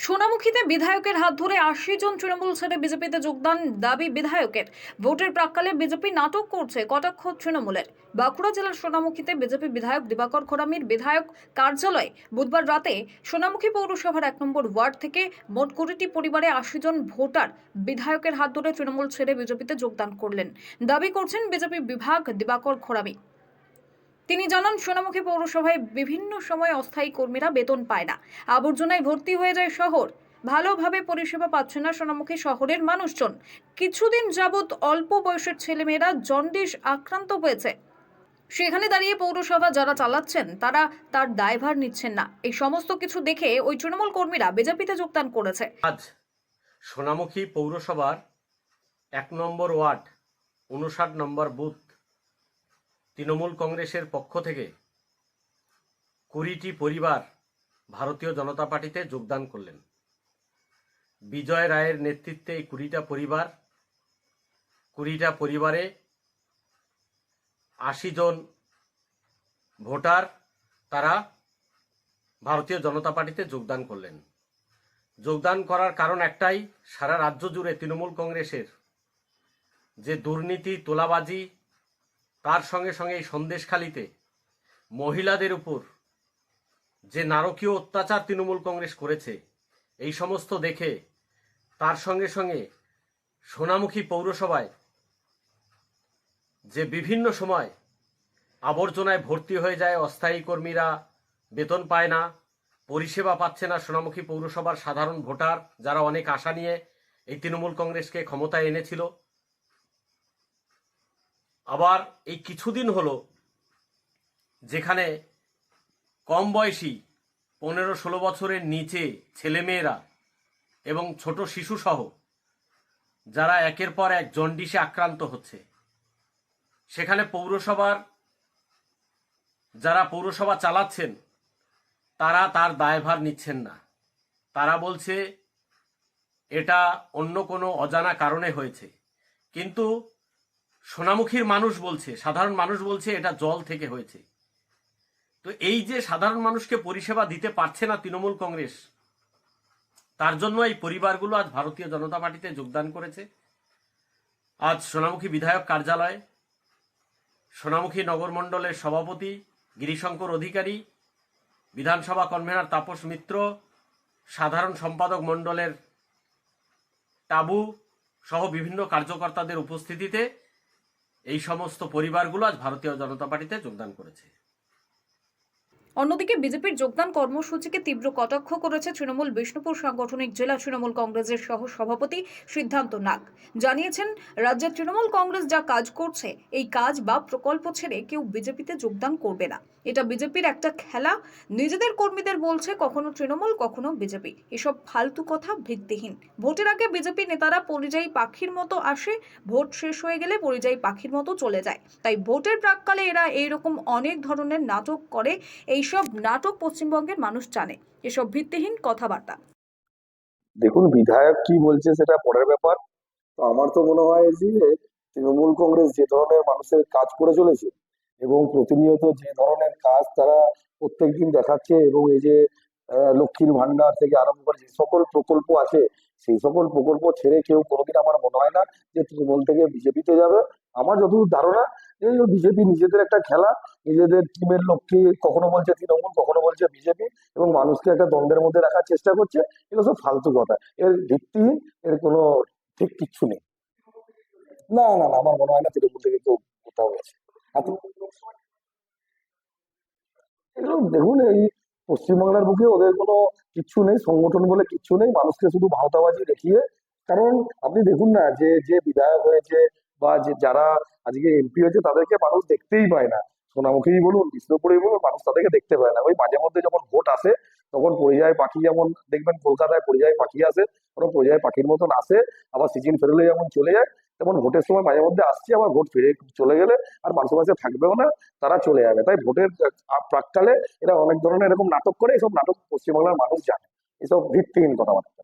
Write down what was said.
সোনামুখীতে বিধায়কের হাত ধরে ৮০ জন তৃণমূল ছেড়ে বিজেপিতে যোগদান দাবি বিধায়কের। ভোটের প্রাক্কালে বিজেপি নাটক করছে, কটাক্ষ তৃণমূলের। বাঁকুড়া জেলার সোনামুখীতে বিজেপি বিধায়ক দিবাকর খোরামির বিধায়ক কার্যালয়ে বুধবার রাতে সোনামুখী পৌরসভার ১ নম্বর ওয়ার্ড থেকে মোট ২০টি পরিবারে ৮০ জন ভোটার বিধায়কের হাত ধরে তৃণমূল ছেড়ে বিজেপিতে যোগদান করলেন, দাবি করছেন বিজেপি বিভাগ দিবাকর খোরামি। তিনি জানান, সোনামুখী পৌরসভায় বিভিন্ন সময় অস্থায়ী কর্মীরা বেতন পায় না, আবর্জনায় ভর্তি হয়ে যায় শহর, ভালোভাবে পরিষেবা পাচ্ছে না সোনামুখী শহরের মানুষজন। কিছুদিন যাবৎ অল্প বয়সের ছেলেমেয়েরা জন্ডিস আক্রান্ত হয়েছে, সেখানে দাঁড়িয়ে পৌরসভা যারা চালাচ্ছেন তারা তার দায়ভার নিচ্ছেন না। এই সমস্ত কিছু দেখে ওই তৃণমূল কর্মীরা বিজেপিতে যোগদান করেছে। আজ সোনামুখী পৌরসভার ১ নম্বর ওয়ার্ড ৫৯ নম্বর বুথ তৃণমূল কংগ্রেসের পক্ষ থেকে ২০টি পরিবার ভারতীয় জনতা পার্টিতে যোগদান করলেন। বিজয় রায়ের নেতৃত্বে এই ২০টা পরিবারে ৮০ জন ভোটার তারা ভারতীয় জনতা পার্টিতে যোগদান করলেন। যোগদান করার কারণ একটাই, সারা রাজ্য জুড়ে তৃণমূল কংগ্রেসের যে দুর্নীতি, তোলাবাজি, তার সঙ্গে সঙ্গে এই সন্দেশখালিতে মহিলাদের উপর যে নারকীয় অত্যাচার তৃণমূল কংগ্রেস করেছে, এই সমস্ত দেখে তার সঙ্গে সঙ্গে সোনামুখী পৌরসভায় যে বিভিন্ন সময় আবর্জনায় ভর্তি হয়ে যায়, অস্থায়ী কর্মীরা বেতন পায় না, পরিষেবা পাচ্ছে না সোনামুখী পৌরসভার সাধারণ ভোটার যারা অনেক আশা নিয়ে এই তৃণমূল কংগ্রেসকে ক্ষমতায় এনেছিল। আবার এই কিছুদিন হলো যেখানে কম বয়সী ১৫-১৬ বছরের নিচে ছেলেমেয়েরা এবং ছোট শিশুসহ যারা একের পর এক জন্ডিসে আক্রান্ত হচ্ছে, সেখানে পৌরসভার যারা পৌরসভা চালাচ্ছেন তারা তার দায়ভার নিচ্ছেন না। তারা বলছে এটা অন্য কোনো অজানা কারণে হয়েছে, কিন্তু সোনামুখীর মানুষ বলছে, সাধারণ মানুষ বলছে এটা জল থেকে হয়েছে। তো এই যে সাধারণ মানুষকে পরিষেবা দিতে পারছে না তৃণমূল কংগ্রেস, তার জন্য এই পরিবারগুলো আজ ভারতীয় জনতা পার্টিতে যোগদান করেছে। আজ সোনামুখী বিধায়ক কার্যালয়ে সোনামুখী নগর মণ্ডলের সভাপতি গিরিশঙ্কর অধিকারী, বিধানসভা কনভেনার তাপস মিত্র, সাধারণ সম্পাদক মণ্ডলের টাবু সহ বিভিন্ন কার্যকর্তাদের উপস্থিতিতে এই সমস্ত পরিবারগুলো আজ ভারতীয় জনতা পার্টিতে যোগদান করেছে। অন্যদিকে বিজেপির যোগদান কর্মসূচিকে তীব্র কটাক্ষ করেছে তৃণমূল বিষ্ণুপুর সাংগঠনিক জেলা তৃণমূল কংগ্রেসের সহ সভাপতি সিদ্ধান্ত নাগ। জানিয়েছেন, রাজ্যের তৃণমূল কংগ্রেস যা কাজ করছে, এই কাজ বা প্রকল্প ছেড়ে কেউ বিজেপিতে যোগদান করবে না। এটা বিজেপির একটা খেলা। নিজেদের কর্মীদের বলছে কখনো তৃণমূল কখনো বিজেপি। এসব ফালতু কথা ভিত্তিহীন। ভোটের আগে বিজেপি নেতারা পরিযায়ী পাখির মতো আসে, ভোট শেষ হয়ে গেলে পরিযায়ী পাখির মতো চলে যায়। তাই ভোটের প্রাক্কালে এরা এইরকম অনেক ধরনের নাটক করে। এইসব নাটক পশ্চিমবঙ্গের মানুষ জানে। এসব ভিত্তিহীন কথাবার্তা। দেখুন, বিধায়ক কি বলছে সেটা পরের ব্যাপার। তো আমার তো মনে হয় যে তৃণমূল কংগ্রেস যে ধরনের মানুষের কাজ করে চলেছে এবং প্রতিনিয়ত যে ধরনের কাজ তারা প্রত্যেকদিন দেখাচ্ছে, এবং এই যে লক্ষ্মীর ভান্ডার থেকে আরম্ভ করে যে সকল প্রকল্প আছে, সেই সকল প্রকল্প ছেড়ে কেউ কোনোদিন আমার মনে হয় না যে তৃণমূল থেকে বিজেপিতে যাবে। আমার যতদূর ধারণা, এই বিজেপি নিজেদের একটা খেলা, নিজেদের টিমের লোককে কখনো বলছে তৃণমূল, কখনো বলছে বিজেপি, এবং মানুষকে একটা দ্বন্দ্বের মধ্যে রাখার চেষ্টা করছে। এগুলো সব ফালতু কথা, এর ভিত্তিহীন, এর কোনো ঠিক কিচ্ছু নেই। না না না, আমার মনে হয় না তৃণমূল থেকে কেউ কোথাও গেছে। এগুলো দেখুন, এই পশ্চিমবাংলার বুকে ওদের কোনো কিচ্ছু নেই, সংগঠন বলে কিচ্ছু নেই, মানুষকে শুধু ভাওতাবাজি দেখিয়ে। কারণ আপনি দেখুন না, যে যে বিধায়ক হয়েছে বা যে যারা আজকে এমপি হয়েছে তাদেরকে মানুষ দেখতেই পায় না। সোনামুখী বলুন, বিষ্ণুপুরেই বলুন, মানুষ তাদেরকে দেখতে পায় না। ওই মাঝে মধ্যে যখন ভোট আসে তখন পরিযায়ী পাখি, যেমন দেখবেন কলকাতায় পরিযায়ী পাখি আসে, ওরা পরিযায়ী পাখির মতন আসে, আবার সিজন ফেরলে যেমন চলে যায়, তেমন ভোটের সময় মাঝে মধ্যে আসছে, আবার ভোট ফিরে চলে গেলে আর মানুষের কাছে থাকবেও না, তারা চলে যাবে। তাই ভোটের প্রাক্কালে এরা অনেক ধরনের এরকম নাটক করে, এসব নাটক পশ্চিমবাংলার মানুষ জানে। এসব ভিত্তিহীন কথাবার্তা।